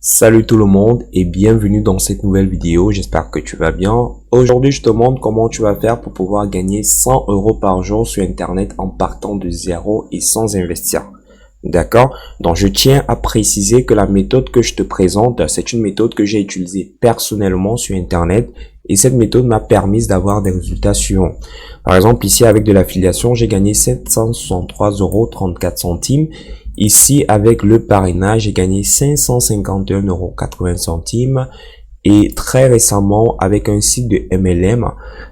Salut tout le monde et bienvenue dans cette nouvelle vidéo, j'espère que tu vas bien. Aujourd'hui je te montre comment tu vas faire pour pouvoir gagner 100 € par jour sur internet en partant de zéro et sans investir. D'accord? Donc je tiens à préciser que la méthode que je te présente, c'est une méthode que j'ai utilisée personnellement sur internet et cette méthode m'a permis d'avoir des résultats suivants. Par exemple ici avec de l'affiliation, j'ai gagné 763,34 €. Ici, avec le parrainage, j'ai gagné 551,80 € et très récemment, avec un site de MLM,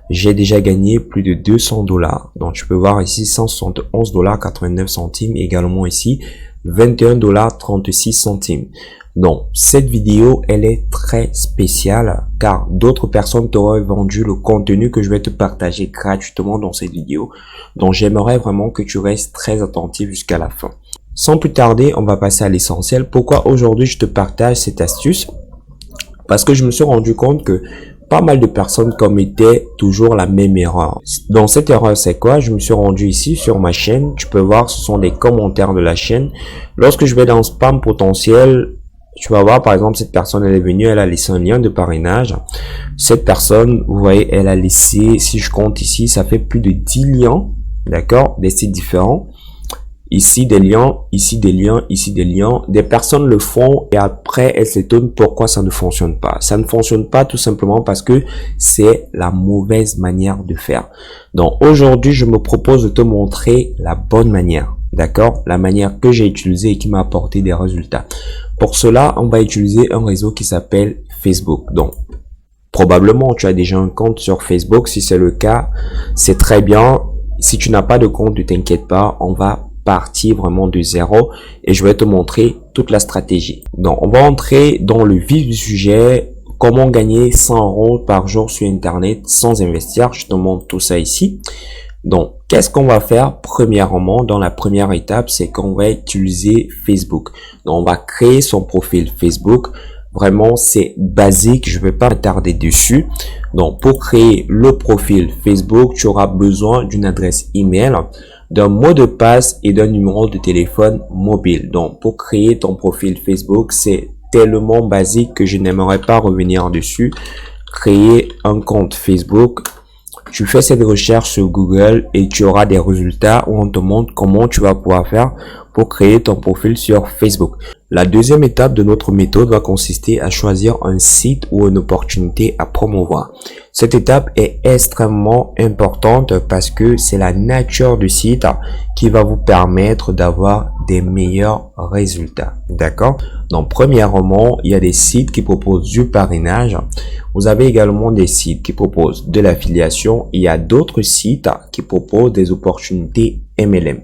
j'ai déjà gagné plus de 200 $. Donc, tu peux voir ici 171,89 $, également ici 21,36 $. Donc, cette vidéo, elle est très spéciale car d'autres personnes t'auraient vendu le contenu que je vais te partager gratuitement dans cette vidéo. Donc, j'aimerais vraiment que tu restes très attentif jusqu'à la fin. Sans plus tarder, on va passer à l'essentiel. Pourquoi aujourd'hui je te partage cette astuce? Parce que je me suis rendu compte que pas mal de personnes commettaient toujours la même erreur. Donc cette erreur c'est quoi? Je me suis rendu ici sur ma chaîne. Tu peux voir, ce sont des commentaires de la chaîne. Lorsque je vais dans spam potentiel, tu vas voir par exemple cette personne elle est venue, elle a laissé un lien de parrainage. Cette personne, vous voyez, elle a laissé, si je compte ici, ça fait plus de 10 liens, d'accord, des sites différents. Ici des liens, ici des liens, ici des liens. Des personnes le font et après elles s'étonnent pourquoi ça ne fonctionne pas. Ça ne fonctionne pas tout simplement parce que c'est la mauvaise manière de faire. Donc aujourd'hui, je me propose de te montrer la bonne manière. D'accord? La manière que j'ai utilisée et qui m'a apporté des résultats. Pour cela, on va utiliser un réseau qui s'appelle Facebook. Donc, probablement, tu as déjà un compte sur Facebook. Si c'est le cas, c'est très bien. Si tu n'as pas de compte, ne t'inquiète pas, on va partir vraiment de zéro et je vais te montrer toute la stratégie. Donc on va entrer dans le vif du sujet, comment gagner 100 € par jour sur internet sans investir. Je te montre tout ça ici. Donc qu'est-ce qu'on va faire? Premièrement, dans la première étape, c'est qu'on va utiliser Facebook. Donc on va créer son profil Facebook. Vraiment, c'est basique, je ne vais pas m'attarder dessus. Donc pour créer le profil Facebook, tu auras besoin d'une adresse email, d'un mot de passe et d'un numéro de téléphone mobile. Donc pour créer ton profil Facebook, c'est tellement basique que je n'aimerais pas revenir dessus. Créer un compte Facebook, tu fais cette recherche sur Google et tu auras des résultats où on te montre comment tu vas pouvoir faire pour créer ton profil sur Facebook. La deuxième étape de notre méthode va consister à choisir un site ou une opportunité à promouvoir. Cette étape est extrêmement importante parce que c'est la nature du site qui va vous permettre d'avoir des meilleurs résultats. D'accord? Donc, premièrement, il y a des sites qui proposent du parrainage. Vous avez également des sites qui proposent de l'affiliation. Il y a d'autres sites qui proposent des opportunités MLM.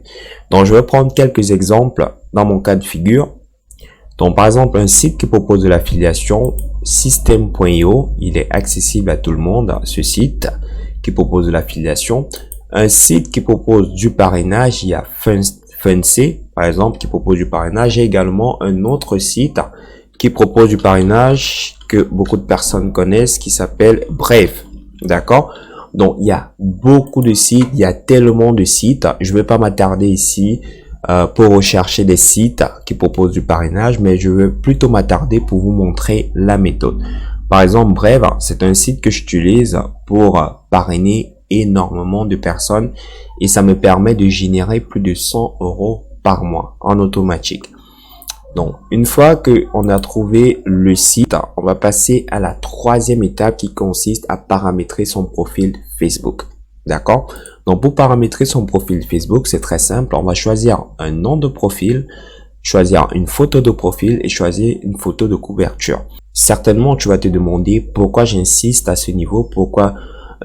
Donc, je vais prendre quelques exemples dans mon cas de figure. Donc, par exemple, un site qui propose de l'affiliation, System.io, il est accessible à tout le monde, ce site qui propose de l'affiliation. Un site qui propose du parrainage, il y a Func, par exemple, qui propose du parrainage. Et également un autre site qui propose du parrainage que beaucoup de personnes connaissent, qui s'appelle Brave. D'accord? Donc, il y a beaucoup de sites, il y a tellement de sites. Je ne vais pas m'attarder ici pour rechercher des sites qui proposent du parrainage, mais je vais plutôt m'attarder pour vous montrer la méthode. Par exemple, Brave, c'est un site que j'utilise pour parrainer énormément de personnes et ça me permet de générer plus de 100 € par mois en automatique. Donc, une fois que on a trouvé le site, on va passer à la troisième étape qui consiste à paramétrer son profil Facebook. D'accord? Donc, pour paramétrer son profil Facebook, c'est très simple. On va choisir un nom de profil, choisir une photo de profil et choisir une photo de couverture. Certainement, tu vas te demander pourquoi j'insiste à ce niveau, pourquoi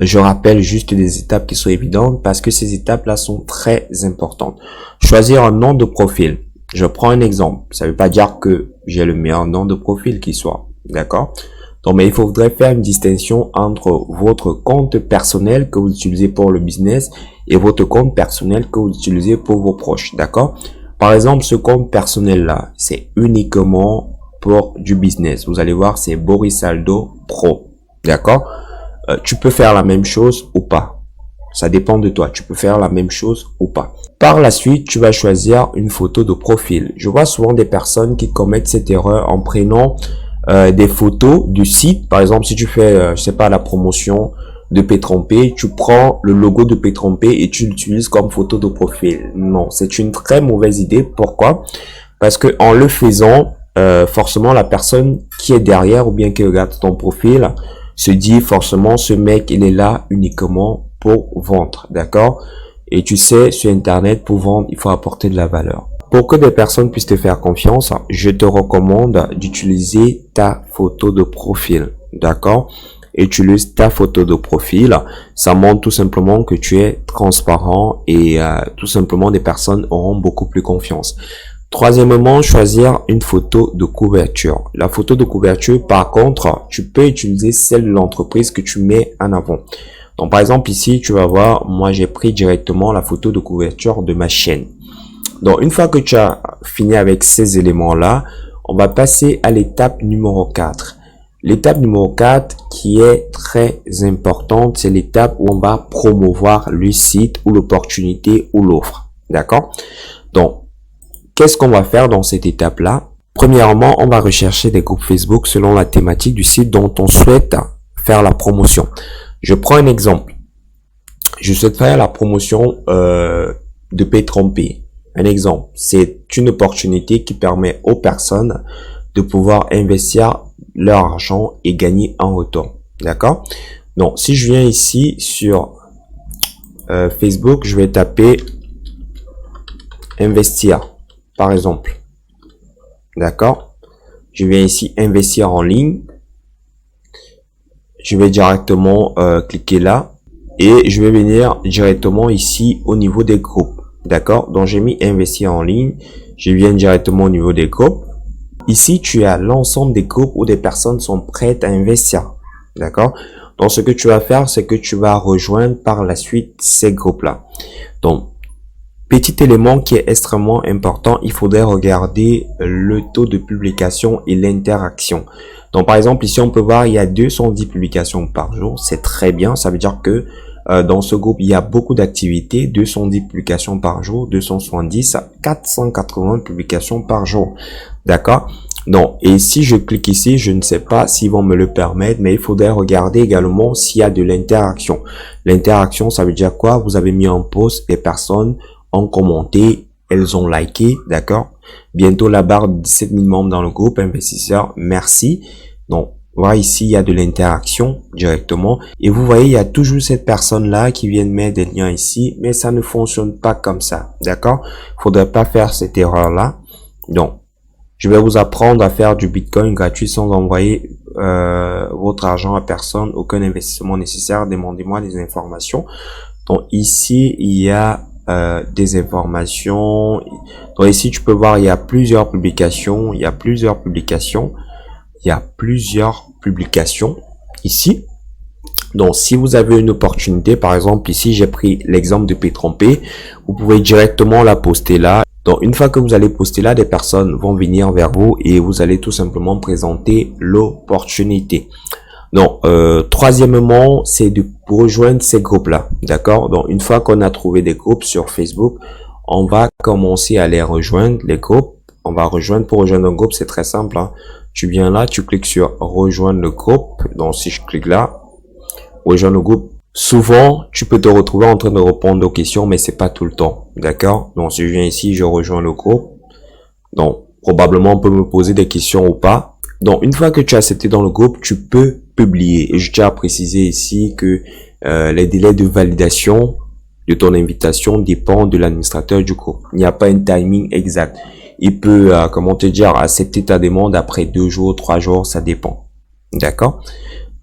je rappelle juste des étapes qui sont évidentes, parce que ces étapes-là sont très importantes. Choisir un nom de profil. Je prends un exemple. Ça ne veut pas dire que j'ai le meilleur nom de profil qui soit. D'accord? Donc, mais il faudrait faire une distinction entre votre compte personnel que vous utilisez pour le business et votre compte personnel que vous utilisez pour vos proches. D'accord? Par exemple, ce compte personnel-là, c'est uniquement pour du business. Vous allez voir, c'est Boris Aldo Pro. D'accord? Tu peux faire la même chose ou pas. Ça dépend de toi. Tu peux faire la même chose ou pas. Par la suite, tu vas choisir une photo de profil. Je vois souvent des personnes qui commettent cette erreur en prenant des photos du site. Par exemple, si tu fais, je sais pas, la promotion de Pétrompé, tu prends le logo de Pétrompé et tu l'utilises comme photo de profil. Non, c'est une très mauvaise idée. Pourquoi? Parce que en le faisant, forcément, la personne qui est derrière ou bien qui regarde ton profil se dit forcément, ce mec, il est là uniquement pour vendre, d'accord? Et tu sais, sur Internet, pour vendre, il faut apporter de la valeur. Pour que des personnes puissent te faire confiance, je te recommande d'utiliser ta photo de profil, d'accord? Utilise ta photo de profil. Ça montre tout simplement que tu es transparent et tout simplement des personnes auront beaucoup plus confiance. Troisièmement, choisir une photo de couverture. La photo de couverture, par contre, tu peux utiliser celle de l'entreprise que tu mets en avant. Donc, par exemple, ici, tu vas voir, moi, j'ai pris directement la photo de couverture de ma chaîne. Donc, une fois que tu as fini avec ces éléments-là, on va passer à l'étape numéro 4. L'étape numéro 4 qui est très importante, c'est l'étape où on va promouvoir le site ou l'opportunité ou l'offre. D'accord? Donc, qu'est-ce qu'on va faire dans cette étape-là? Premièrement, on va rechercher des groupes Facebook selon la thématique du site dont on souhaite faire la promotion. Je prends un exemple. Je souhaite faire la promotion de Pétrompé. Un exemple, c'est une opportunité qui permet aux personnes de pouvoir investir leur argent et gagner en retour. D'accord? Donc, si je viens ici sur Facebook, je vais taper investir, par exemple. D'accord? Je viens ici investir en ligne. Je vais directement cliquer là et je vais venir directement ici au niveau des groupes. D'accord? Donc, j'ai mis investir en ligne. Je viens directement au niveau des groupes. Ici, tu as l'ensemble des groupes où des personnes sont prêtes à investir. D'accord? Donc, ce que tu vas faire, c'est que tu vas rejoindre par la suite ces groupes-là. Donc, petit élément qui est extrêmement important, il faudrait regarder le taux de publication et l'interaction. Donc, par exemple, ici, on peut voir, il y a 210 publications par jour. C'est très bien. Ça veut dire que dans ce groupe, il y a beaucoup d'activités. 210 publications par jour, 270, 480 publications par jour. D'accord? Donc, et si je clique ici, je ne sais pas s'ils vont me le permettre, mais il faudrait regarder également s'il y a de l'interaction. L'interaction, ça veut dire quoi? Vous avez mis en post, les personnes ont commenté, elles ont liké, d'accord? Bientôt la barre de 17 000 membres dans le groupe investisseurs, merci. Donc, voilà, ici, il y a de l'interaction directement. Et vous voyez, il y a toujours cette personne-là qui vient de mettre des liens ici, mais ça ne fonctionne pas comme ça, d'accord? Il faudrait pas faire cette erreur-là. Donc, je vais vous apprendre à faire du Bitcoin gratuit sans envoyer votre argent à personne, aucun investissement nécessaire. Demandez-moi des informations. Donc, ici, il y a des informations. Donc ici, tu peux voir, il y a plusieurs publications. Il y a plusieurs publications ici. Donc, si vous avez une opportunité, par exemple, ici, j'ai pris l'exemple de Pétrompé. Vous pouvez directement la poster là. Donc, une fois que vous allez poster là, des personnes vont venir vers vous et vous allez tout simplement présenter l'opportunité. Donc, troisièmement, c'est de rejoindre ces groupes-là, d'accord? Donc, une fois qu'on a trouvé des groupes sur Facebook, on va commencer à les rejoindre, les groupes. On va rejoindre, pour rejoindre un groupe, c'est très simple, hein. Tu viens là, tu cliques sur rejoindre le groupe. Donc, si je clique là, rejoindre le groupe, souvent, tu peux te retrouver en train de répondre aux questions, mais c'est pas tout le temps, d'accord? Donc, si je viens ici, je rejoins le groupe. Donc, probablement, on peut me poser des questions ou pas. Donc, une fois que tu as accepté dans le groupe, tu peux publier. Et je tiens à préciser ici que les délais de validation de ton invitation dépendent de l'administrateur du groupe. Il n'y a pas un timing exact. Il peut, comment te dire, accepter ta demande après 2 jours, 3 jours, ça dépend. D'accord?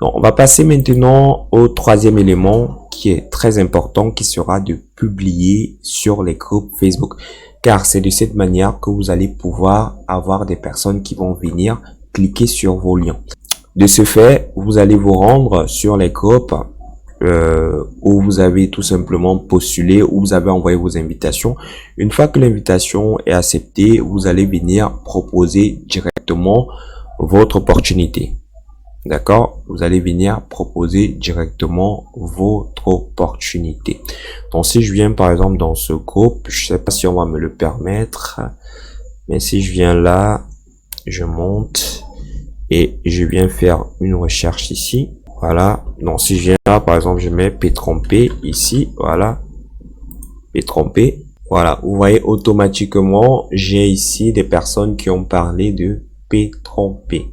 Donc, on va passer maintenant au troisième élément qui est très important, qui sera de publier sur les groupes Facebook. Car c'est de cette manière que vous allez pouvoir avoir des personnes qui vont venir cliquer sur vos liens. De ce fait, vous allez vous rendre sur les groupes où vous avez tout simplement postulé, où vous avez envoyé vos invitations. Une fois que l'invitation est acceptée, vous allez venir proposer directement votre opportunité. D'accord? Vous allez venir proposer directement votre opportunité. Donc, si je viens par exemple dans ce groupe, je sais pas si on va me le permettre, mais si je viens là, je monte et je viens faire une recherche ici. Voilà. Donc, si je viens là, par exemple, je mets P-trompé ici. Voilà. P-trompé. Voilà. Vous voyez, automatiquement, j'ai ici des personnes qui ont parlé de P-trompé.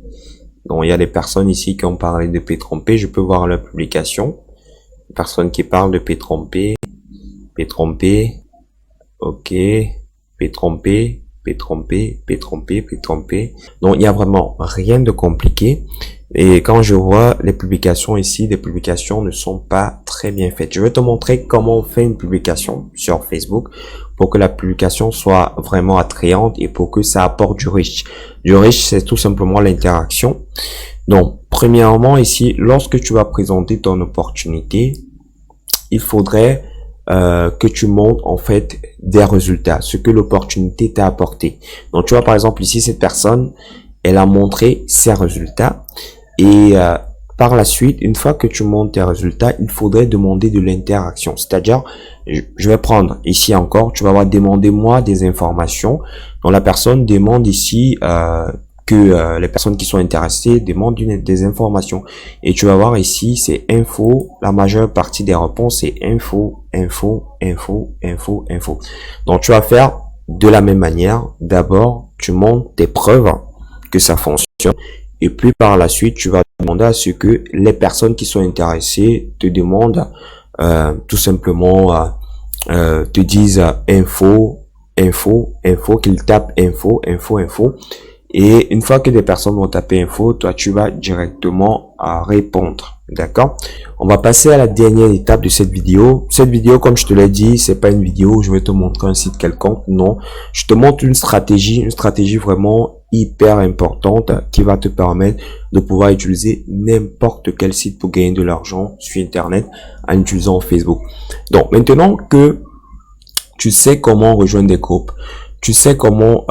Donc, il y a des personnes ici qui ont parlé de P-trompé. Je peux voir leur publication. Personnes qui parlent de P-trompé. P-trompé. Ok. P-trompé. P-trompé. P-trompé. P-trompé. Donc, il n'y a vraiment rien de compliqué. Et quand je vois les publications ici, les publications ne sont pas très bien faites. Je vais te montrer comment on fait une publication sur Facebook pour que la publication soit vraiment attrayante et pour que ça apporte du riche. Du riche, c'est tout simplement l'interaction. Donc, premièrement, ici, lorsque tu vas présenter ton opportunité, il faudrait que tu montres en fait des résultats, ce que l'opportunité t'a apporté. Donc, tu vois, par exemple, ici, cette personne, elle a montré ses résultats. Et par la suite, une fois que tu montes tes résultats, il faudrait demander de l'interaction. C'est-à-dire, je vais prendre ici encore, tu vas voir demander moi des informations. Donc la personne demande ici que les personnes qui sont intéressées demandent des informations. Et tu vas voir ici, c'est info. La majeure partie des réponses, c'est info, info, info, info, info. Donc tu vas faire de la même manière. D'abord, tu montes tes preuves que ça fonctionne. Et puis par la suite, tu vas demander à ce que les personnes qui sont intéressées te demandent tout simplement, te disent info, info, info, qu'ils tapent info, info, info. Et une fois que des personnes vont taper info, toi, tu vas directement répondre. D'accord? On va passer à la dernière étape de cette vidéo. Cette vidéo, comme je te l'ai dit, c'est pas une vidéo où je vais te montrer un site quelconque. Non, je te montre une stratégie vraiment hyper importante qui va te permettre de pouvoir utiliser n'importe quel site pour gagner de l'argent sur Internet en utilisant Facebook. Donc, maintenant que tu sais comment rejoindre des groupes, tu sais comment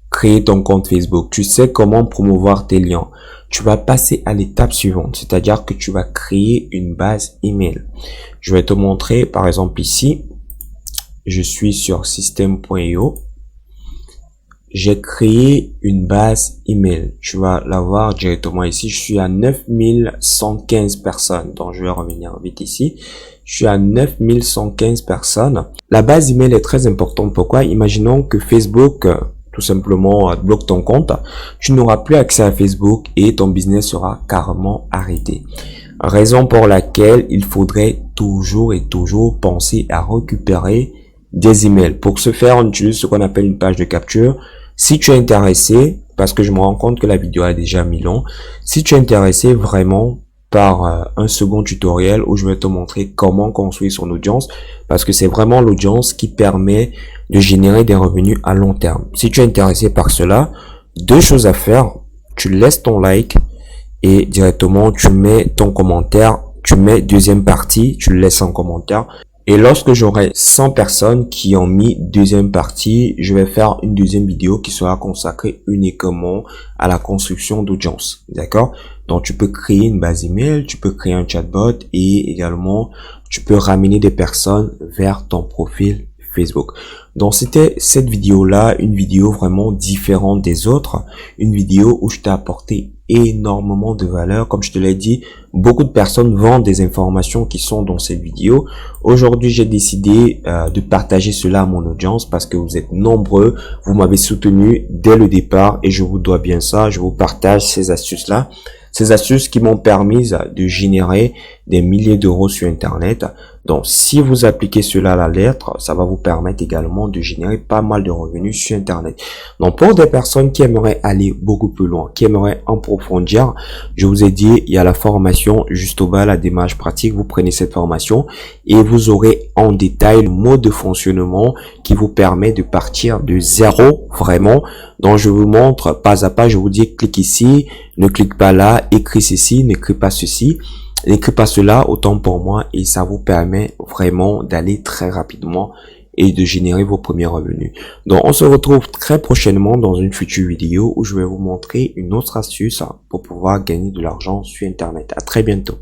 créer ton compte Facebook, tu sais comment promouvoir tes liens, tu vas passer à l'étape suivante, c'est-à-dire que tu vas créer une base email. Je vais te montrer, par exemple ici, je suis sur system.io. J'ai créé une base email. Tu vas la voir directement ici. Je suis à 9115 personnes. Donc, je vais revenir vite ici. Je suis à 9115 personnes. La base email est très importante. Pourquoi? Imaginons que Facebook, tout simplement, bloque ton compte. Tu n'auras plus accès à Facebook et ton business sera carrément arrêté. Raison pour laquelle il faudrait toujours et toujours penser à récupérer des emails. Pour ce faire, on utilise ce qu'on appelle une page de capture. Si tu es intéressé, parce que je me rends compte que la vidéo a déjà 1000 ans, si tu es intéressé vraiment par un second tutoriel où je vais te montrer comment construire son audience, parce que c'est vraiment l'audience qui permet de générer des revenus à long terme. Si tu es intéressé par cela, deux choses à faire. Tu laisses ton like et directement tu mets ton commentaire, tu mets deuxième partie, tu le laisses en commentaire. Et lorsque j'aurai 100 personnes qui ont mis deuxième partie, je vais faire une deuxième vidéo qui sera consacrée uniquement à la construction d'audience. D'accord? Donc, tu peux créer une base email, tu peux créer un chatbot et également, tu peux ramener des personnes vers ton profil Facebook. Donc, c'était cette vidéo-là, une vidéo vraiment différente des autres, une vidéo où je t'ai apporté énormément de valeur. Comme je te l'ai dit, beaucoup de personnes vendent des informations qui sont dans cette vidéo. Aujourd'hui, j'ai décidé de partager cela à mon audience parce que vous êtes nombreux, vous m'avez soutenu dès le départ et je vous dois bien ça. Je vous partage ces astuces-là. Ces astuces qui m'ont permis de générer des milliers d'euros sur Internet. Donc, si vous appliquez cela à la lettre, ça va vous permettre également de générer pas mal de revenus sur Internet. Donc, pour des personnes qui aimeraient aller beaucoup plus loin, qui aimeraient approfondir, je vous ai dit, il y a la formation juste au bas, la démarche pratique. Vous prenez cette formation et vous aurez en détail le mode de fonctionnement qui vous permet de partir de zéro, vraiment. Donc, je vous montre pas à pas, je vous dis, clique ici, ne clique pas là, écris ceci, n'écris pas ceci. N'écris pas cela, autant pour moi, et ça vous permet vraiment d'aller très rapidement et de générer vos premiers revenus. Donc on se retrouve très prochainement dans une future vidéo où je vais vous montrer une autre astuce pour pouvoir gagner de l'argent sur internet. À très bientôt.